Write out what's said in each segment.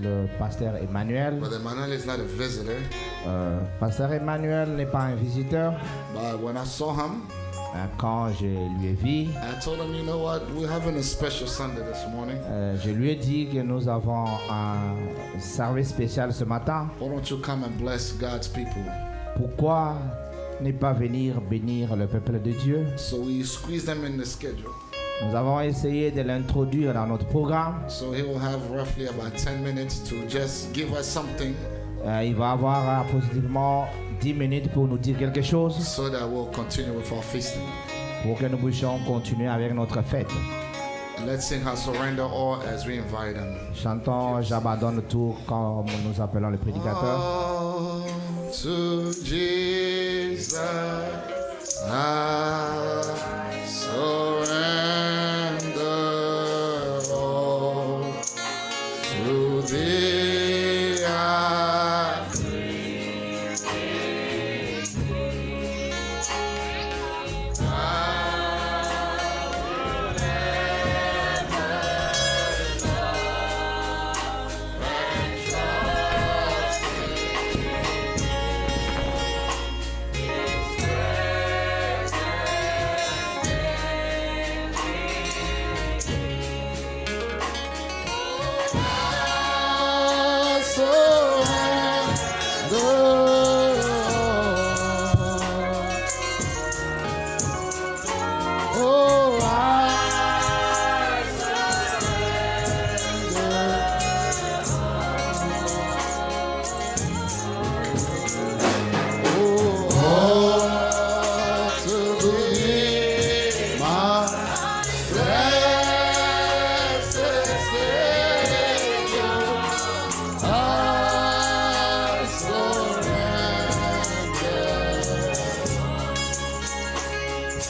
le pasteur Emmanuel. Brother Emmanuel is not a visitor, Pasteur Emmanuel n'est pas un visiteur. but when I saw him, Quand je lui ai vu, I told him, you know what, we're having a special Sunday this morning. je lui ai dit que nous avons un service spécial ce matin. Why don't you come and bless God's people? Pourquoi ne pas venir bénir le peuple de Dieu? So we squeezed them in the schedule. Nous avons essayé de l'introduire dans notre programme. So he will have roughly about 10 minutes to just give us something Il va avoir positivement 10 minutes pour nous dire quelque chose, so that we'll continue with our feasting. pour que nous puissions continuer avec notre fête. And let's sing our surrender all as we invite him. Chantons J'abandonne tout comme nous appelons le prédicateur. All to Jesus I surrender all. To thee I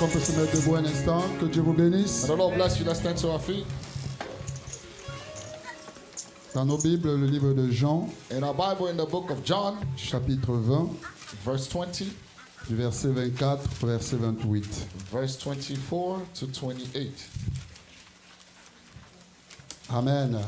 On peut se mettre debout un instant. Que Dieu vous bénisse. And the Lord bless you. Let's stand to our feet. Dans nos Bibles, le livre de Jean, In our Bible, in the book of John, chapitre 20, verse 20, du verset 24 au verset 28. verse 24 to 28. Amen.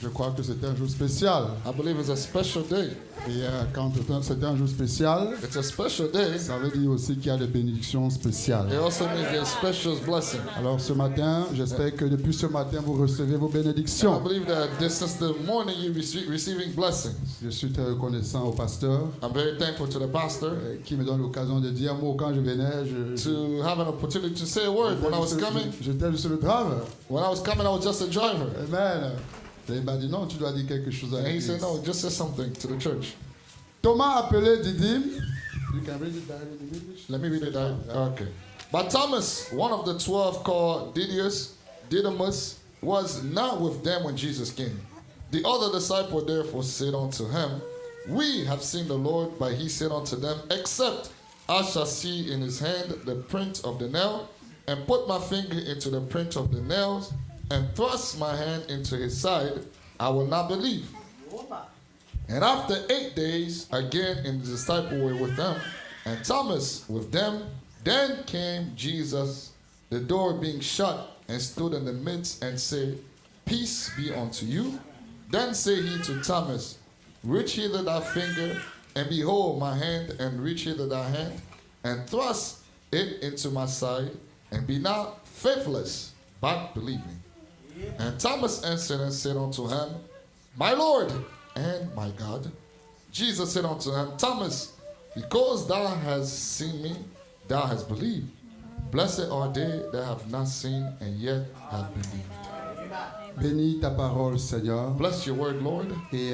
Je crois que c'était un jour spécial. I believe it's a special day. Et quand c'était un jour spécial, It's a special day. ça veut dire aussi qu'il y a des bénédictions spéciales. It also means there's special blessing. Alors ce matin, j'espère que depuis ce matin, vous recevez vos I bénédictions. believe that this is the morning you receiving blessings. Je suis très reconnaissant au pasteur I'm very thankful to the pastor qui me donne l'occasion de dire un mot quand je venais. to have an opportunity to say a word. When I was coming, J'étais juste le driver. I was just a driver. Amen. Et il m'a dit non, tu dois dire quelque chose à And he l'église. said, no, just say something to the church. Thomas appelé Didyme. You can read it directly in English. Let me read it out. Okay. But Thomas, one of the 12 called Didymus, was not with them when Jesus came. The other disciple therefore said unto him, We have seen the Lord, but he said unto them, Except I shall see in his hand the print of the nail, and put my finger into the print of the nails, and thrust my hand into his side, I will not believe. And after 8 days, again and the disciples were with them, and Thomas with them. Then came Jesus, the door being shut, and stood in the midst, and said, Peace be unto you. Then said he to Thomas, Reach hither thy finger, and behold my hand, and reach hither thy hand, and thrust it into my side, and be not faithless, but believing. And Thomas answered and said unto him, My Lord and my God. Jesus said unto him, Thomas, because thou hast seen me, thou hast believed. Blessed are they that have not seen and yet have believed. Bénis ta parole, Seigneur. Bless your word, Lord. Et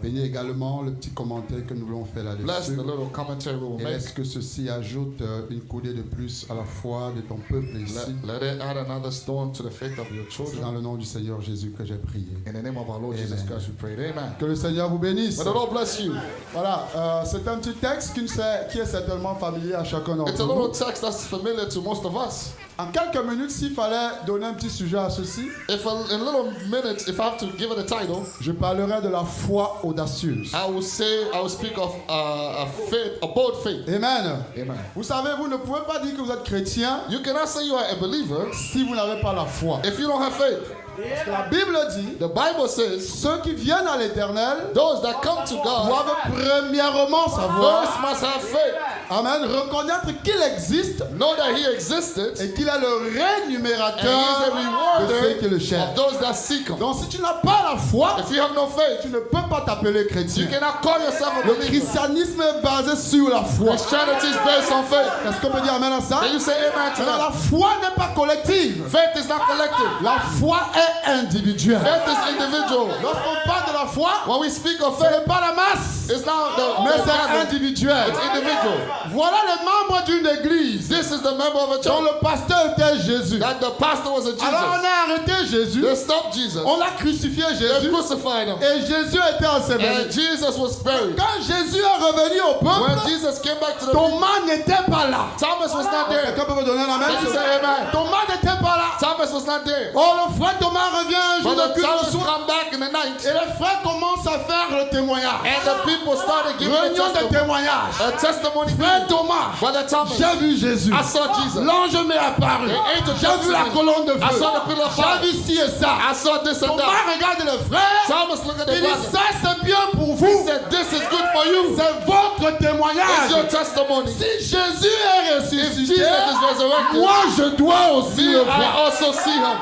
bénis également le petit commentaire que nous voulons faire Bless là-dessus. the little commentary we will Et make. laisse que ceci ajoute une coudée de plus à la foi de ton peuple ici. Let it add another stone to the faith of your C'est children. dans le nom du Seigneur Jésus que j'ai prié. In the name of our Lord Jesus Amen. Christ, we pray. Amen. Que le Seigneur vous bénisse. May the Lord bless you. Voilà, c'est un petit texte qui est certainement familier à chacun It's d'entre a nous. little text that's familiar to most of us. En quelques minutes, s'il fallait donner un petit sujet à ceci, If in a little minutes, if I have to give it a title, je parlerai de la foi audacieuse. I will speak of a faith, a bold faith. Amen. Amen. Vous savez, vous ne pouvez pas dire que vous êtes chrétien You cannot say you are a believer si vous n'avez pas la foi. if you don't have faith. Parce que la Bible dit, The Bible says, ceux qui viennent à l'Éternel those that come to God doivent premièrement savoir, first must have faith. amen, reconnaître qu'il existe Know that He existed et qu'il est le rémunérateur and He is a de ceux rewarder qui le of cherchent. those that seek Him. Donc si tu n'as pas la foi, If you have no faith, tu ne peux pas t'appeler chrétien. you cannot call yourself a Le believer. christianisme est basé sur la foi. Christianity is based on faith. Est-ce qu'on peut dire amen à ça? Can you say amen to Alors, that? la foi n'est pas collective. Faith is not collective. La foi est individuelle. Faith is individual. Lorsqu'on parle de la foi, When we speak of ce faith, n'est pas la masse, it's not mais the c'est gathering. individuel. It's individual. Voilà les membres d'une église This is the member of a dont church. le pasteur était Jésus. That the pastor was a Alors on Jesus. a arrêté Jésus, They stopped Jesus. on a crucifié They Jésus crucified Him. et Jésus était And enseveli. Jesus was buried. Quand Jésus est revenu au When peuple, Jesus came back to the people, Thomas n'était pas là. Thomas was not there. Quelqu'un peut me donner la main? Can you say amen? Thomas n'était pas là. Thomas was not there. Oh, le frère Thomas revient un jour de Brother culte le Thomas soir come back in the night, et les frères commencent à faire le témoignage. and the people started giving a Réunion de testimony. témoignage. A testimony. Frère Thomas, Brother Thomas, j'ai vu Jésus. I saw Jesus. L'ange m'est apparu. The angel J'ai vu la came to me. colonne de I feu. saw the pillar of J'ai fire. vu ci et ça. I saw this and Thomas that. regarde le frère. Thomas looked at the Il dit brother. ça c'est bien pour He vous. said, "This is good for you. C'est votre It's témoignage. your testimony. Si Jésus est If ressuscité, Jesus is resurrected, moi je dois aussi me, le I voir. also see Him."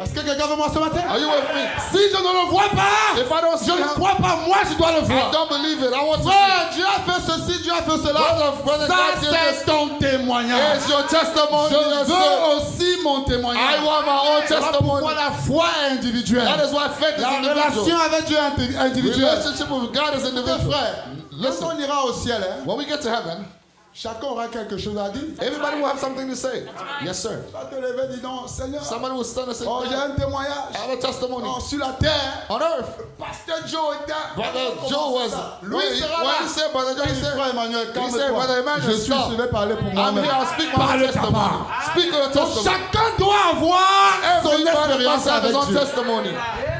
Est-ce que quelqu'un veut moi ce matin? Are you with me? Si je ne le vois pas, If I don't see je ne Him, crois pas, moi je dois le I voir. don't believe it. I want to see. Frère, Dieu a fait ceci, Dieu a fait cela. Brother, Ça God did c'est this. ton témoignage. It's your testimony. Je Yes, veux sir. aussi mon témoignage. I want my own Voilà pourquoi testimony. la foi est individuelle. That is why faith is La relation individual. avec Dieu est individuelle. Relationship with God is Mes individual. frères, quand Listen, on ira au ciel, hein, when we get to heaven, chacun aura quelque chose à dire. everybody will have something to say. Yes, sir. Tu vas te lever et dire non, Seigneur, Somebody will stand and say, oh, j'ai "I un témoignage. have a testimony." Oh, sur la terre, On earth, Pasteur Joe était. Brother Joe was. Lui When sera là. he said, Brother Joe, he said, Frère Emmanuel, he said, Brother calme-toi. Emmanuel, Je suis, stop. je vais parler pour I'm moi-même. here, I'll speak my own Parle ta testimony. part. Speak your Donc testimony. chacun doit avoir son Everybody expérience must have his avec own Dieu. testimony.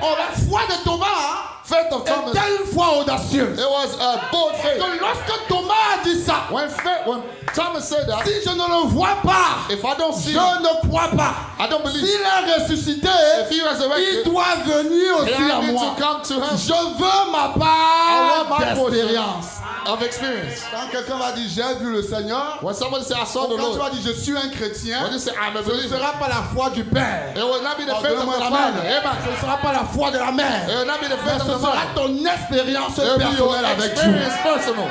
Oh, la foi de Thomas Faith of Thomas, était une foi audacieuse. it was a bold faith. Donc lorsque Thomas a dit ça, When Thomas said that, si je ne le vois pas, if I don't see je him, ne crois pas. I don't believe. S'il est ressuscité, If he il resurrected, doit venir aussi then à I need moi. to come to him Je veux ma I part want my portion d'expérience. of experience. Quand quelqu'un va dire j'ai vu le Seigneur, When somebody say, "I saw the quand tu Lord," vas dire je suis un chrétien, when you say, "I'm a ce ne believer," sera pas la foi du Père. it will not be the Oh, faith of donne-moi the la Father. main. Amen. Ce ne sera pas la foi de la mère. It will not be the Mais faith of ce the sera Father. ton expérience It will be your personnelle avec Dieu. experience personal.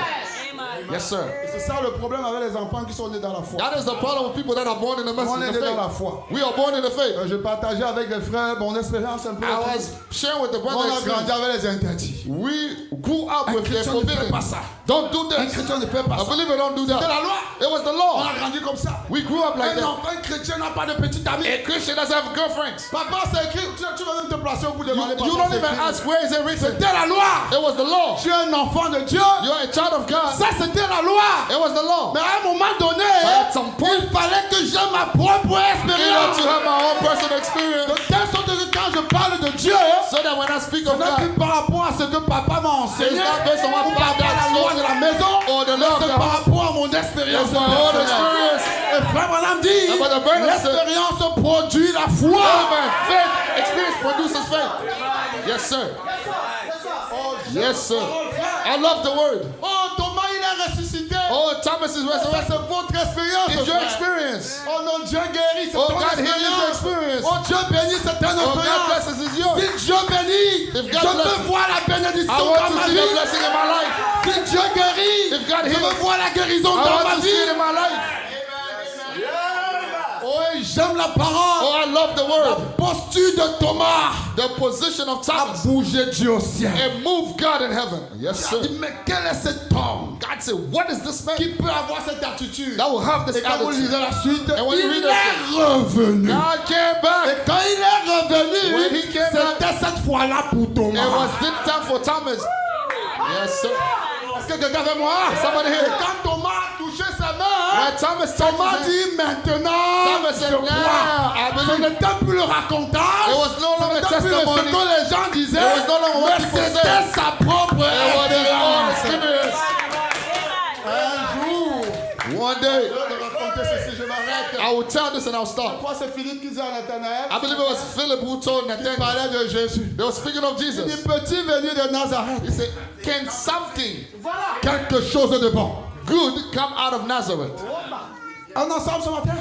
Yes, sir. Et c'est ça le problème avec les enfants qui sont nés dans la foi. That is the problem with people that are born in the On message est of nés dans la faith. foi. We are born in the faith. Je partageais avec les frères mon expérience un peu. I was sharing with the On brother a grandi experience. avec les interdits. We grew up Un with the chrétien ne fait forbidden. pas ça. Don't do Un this. chrétien ne fait pas A ça. believer don't do C'est that. la loi. It was the On law. a grandi comme ça. We grew up like that. Un chrétien n'a pas de petite amie. A Christian doesn't have girlfriends. Papa, c'est écrit. Tu vas même te placer au bout de You, demander. you don't even ask where is it written. C'était la loi. It was the law. Tu es un enfant de Dieu. You're a child of God. Ça, c'était la loi. It was the law. Mais à un moment donné, But at some point, il fallait que j'aie ma propre in order expérience. to have my own personal De experience, telle sorte que quand je parle de Dieu, so that when I speak ce of n'est plus God, par rapport à ce que papa m'a enseigné, it's not based on what ou par rapport à la loi de la maison, or the mais law of c'est par God. rapport à mon expérience It's my own personnelle. experience. Et frère Branham dit, And Brother Branham said, l'expérience produit la foi. Amen. Faith, experience produces faith. Yes, sir. Yes, sir. I love the word. Oh, Thomas, il est ressuscité. Oh, Thomas is Ça, resurrected. c'est votre expérience. It's your frère. experience. Oh non, Dieu guérit, c'est Oh, ton God heals your expérience. experience. Oh, Dieu bénit, c'est ton Oh, God expérience. blesses is yours. Si Dieu bénit, If je God veux blesses, voir la I bénédiction want dans to ma see the vie. blessing in my life. Si Dieu guérit, If God je veux heals, voir la guérison I dans ma want to see it vie. in my life. Oh, j'aime la parole. Oh, I love the La word. posture de Thomas The position of a Thomas. bougé Dieu au ciel. It moved God in heaven. Yes, Il a dit, sir. mais quel est cet homme God said, what is this man qui peut avoir cette attitude? that will have this Et quand vous attitude? lisez la suite, And when you il read est revenu. God came back. Et quand il est revenu, When he came back, c'était cette fois-là pour it Thomas. was this time for Thomas. Yes, sir. Est-ce que quelqu'un avec moi? Somebody here. Et quand Thomas a touché sa main, When Thomas Thomas touched his hand, dit maintenant, Thomas je said, now crois. I Ce believe. n'était plus le racontage. It was no Ce longer n'était plus ce testimony. que les gens disaient. It was no longer what Mais people c'était said. sa propre It was his own expérience. experience. Un jour, One day, je vais raconter ceci, je m'arrête. I will tell this and I'll Je stop. crois que c'est Philippe qui dit à Nathanaël. I believe it was Philip who told Il Nathanael. parlait de Jésus. They were speaking of Il dit, Jesus. petit venu de Nazareth. He said, can something Quelque chose de bon. good come out of Nazareth? On ensemble ce matin?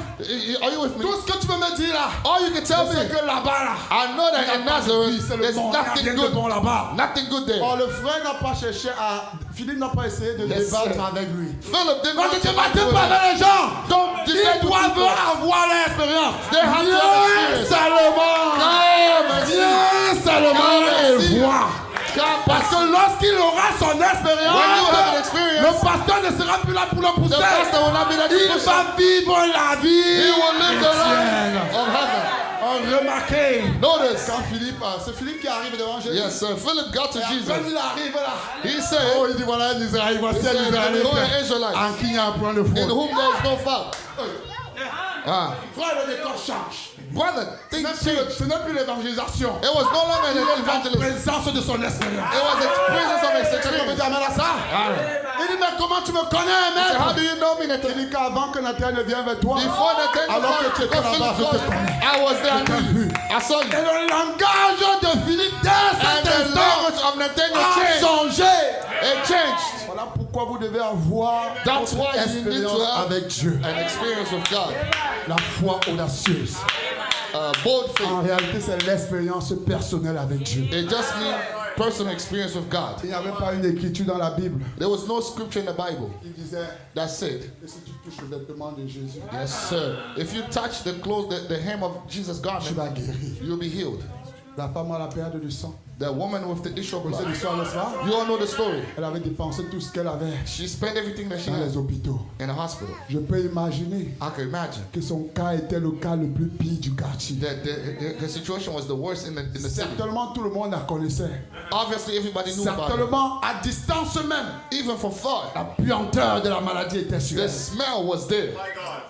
Are you with me? Tout ce que tu peux me dire là, All you can tell me, c'est que là-bas là, I know that in Nazareth, c'est le there's bon, nothing rien de good. bon là-bas. Nothing good there. Or le frère n'a pas cherché à, Philippe n'a pas essayé de Yes, débattre sir. avec lui. Philip didn't Quand want tu to ne argue débattes with pas him. avec les gens, Don't ils debate with doivent people. avoir l'expérience. They have to have Viens experience. seulement, Come and see. viens seulement Come and et see. vois. Come Parce and que see. lorsqu'il aura son When you have an expérience, experience, le pasteur ne sera plus là pour le the pousser. pastor will not be there to Il push va him. vivre la He vie. will live the chrétienne. life of heaven. Remarquez, Notice. quand Philippe, c'est Philippe qui arrive devant Jésus. Yes, sir. Philip got to Et Jesus. après, il arrive là. He said, Oh, il dit voilà un Israélite, voici he un said, Israélite "Who are Israelites? en qui il y a un point de In faute. whom there is no fault." Ah. Frère, le décor change. Brother, things changed. Ce n'est plus l'évangélisation. It was no longer Il an est en evangelism. présence de son expérience. It was the presence of his Tu peux me experience. dire amen à ça? Il dit mais comment tu me connais, He said, how maître? do you know me, Il Nathaniel? dit qu'avant que Nathanaël ne vienne vers toi, Before Nathaniel alors que tu étais called, là-bas, je te Philip connais. called, I was there, I Je t'ai knew you. vu. I saw you. Et le langage de Philippe dès And cet the instant language of Nathaniel a changed. changé. It changed. Voilà pourquoi vous devez avoir That's votre why you need to expérience have avec Dieu. an experience with God. La foi audacieuse. Bold En faith. réalité, c'est l'expérience personnelle avec Dieu. It just means personal experience with God. Il n'y avait pas une écriture dans la Bible. There was no scripture in the Bible Il disait, that said, et si tu touches le vêtement de Jésus, yes, sir, if you touch the clothes, the hem of Jesus' tu garment, vas guérir. you'll be healed. La femme à la perte du sang. The woman with the issue of Vous savez blood. l'histoire, n'est-ce pas? You all know the story. Elle avait dépensé tout ce qu'elle avait She spent everything that she dans had les hôpitaux. in a hospital. Je peux imaginer I can imagine que son cas était le cas le plus pire du quartier. that the situation was the worst in the city. Certainement, tout le monde la connaissait. Obviously, everybody knew about it. Certainement, à distance même, Even from far, la puanteur de la maladie était sur the elle. smell was there.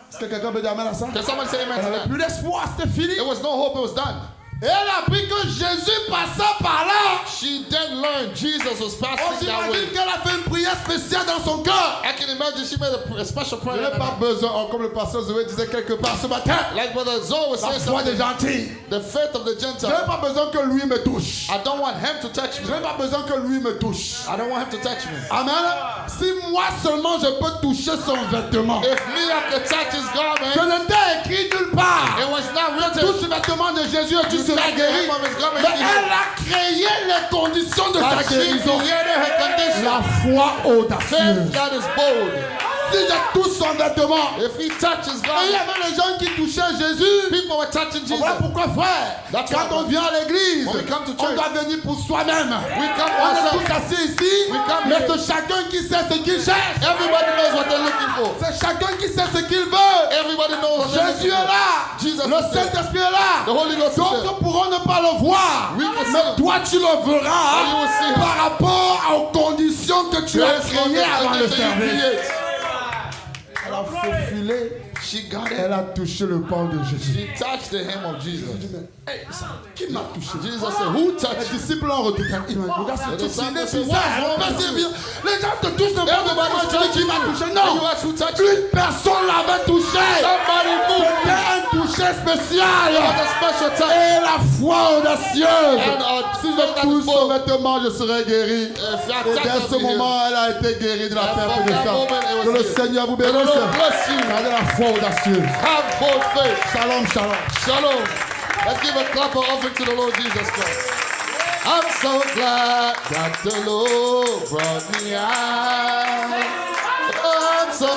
Est-ce que quelqu'un peut dire amen à ça? Can someone say amen Elle to n'avait that? plus d'espoir, c'était fini. There was no hope, it was done. Et elle a appris que Jésus passait par là. She then learned Jesus was On passing that way. s'imagine qu'elle a fait une prière spéciale dans son cœur. I can imagine she made a special Je prayer. n'ai pas besoin, comme le pasteur Zoé disait quelque part ce matin, Like Brother Zoe was la saying foi des something. gentils. The faith of the Je n'ai Gentile. pas besoin que lui me touche. I don't want him to touch Je me. n'ai pas besoin que lui me touche. I don't want him to touch me. Amen. Si moi seulement je peux toucher son vêtement. If me have to touch his Ce garment, n'était écrit nulle part. it was not Touche written. le vêtement de Jésus et tu You seras touch the guéri. hem of his garment, Mais you will be elle a créé les conditions de sa But she guérison. created her condition. La foi Faith audacieuse. that is bold. Si je touche son vêtement, If he touches et il y God, avait les gens qui touchaient Jésus. people were touching Jesus. Voilà pourquoi, frère, That's quand why- on vient à l'église, When we come to on church, doit venir pour soi-même. we come On est ourselves. tous assis ici, We come mais here. c'est chacun qui sait ce qu'il cherche. Everybody knows what they're looking for. C'est chacun qui sait ce qu'il veut. Everybody knows what they're Jésus looking est for. là. Jesus Le is there. Saint-Esprit est là. The Holy Ghost is there. D'autres pourront ne pas le voir. We can see Mais him. toi, tu le verras And you will see him. par rapport aux conditions que tu as Based on créées the avant le condition you service. create. Elle a faufilé. She got Elle it. a touché le pan de Jésus. She touched the hem of Jesus. Hey, qui m'a touché? Jesus said, who Les touched you? disciples ont retourné. Ils m'ont dit, regarde, c'est The tout disciples c'est said, bizarre. "What's wrong Mais with c'est you?" bien. Les gens te touchent de bon Everybody tu dis qui m'a touché. Non, You asked who touched you? une personne l'avait touché. Somebody moved. C'était un toucher spécial. It was a special touch. Et la foi audacieuse. And Si je touche son vêtement, je serai guéri. If I Et touch dès her, ce I'll be healed. moment, elle a été guérie de la And perte from de that sang. moment, it was Que le healed. Seigneur vous May the bénisse. Lord bless you. Regardez la foi audacieuse. Have bold faith. Shalom, shalom. Shalom. Let's give a clap of offering to the Lord Jesus Christ. I'm so glad that the Lord brought me out. I'm so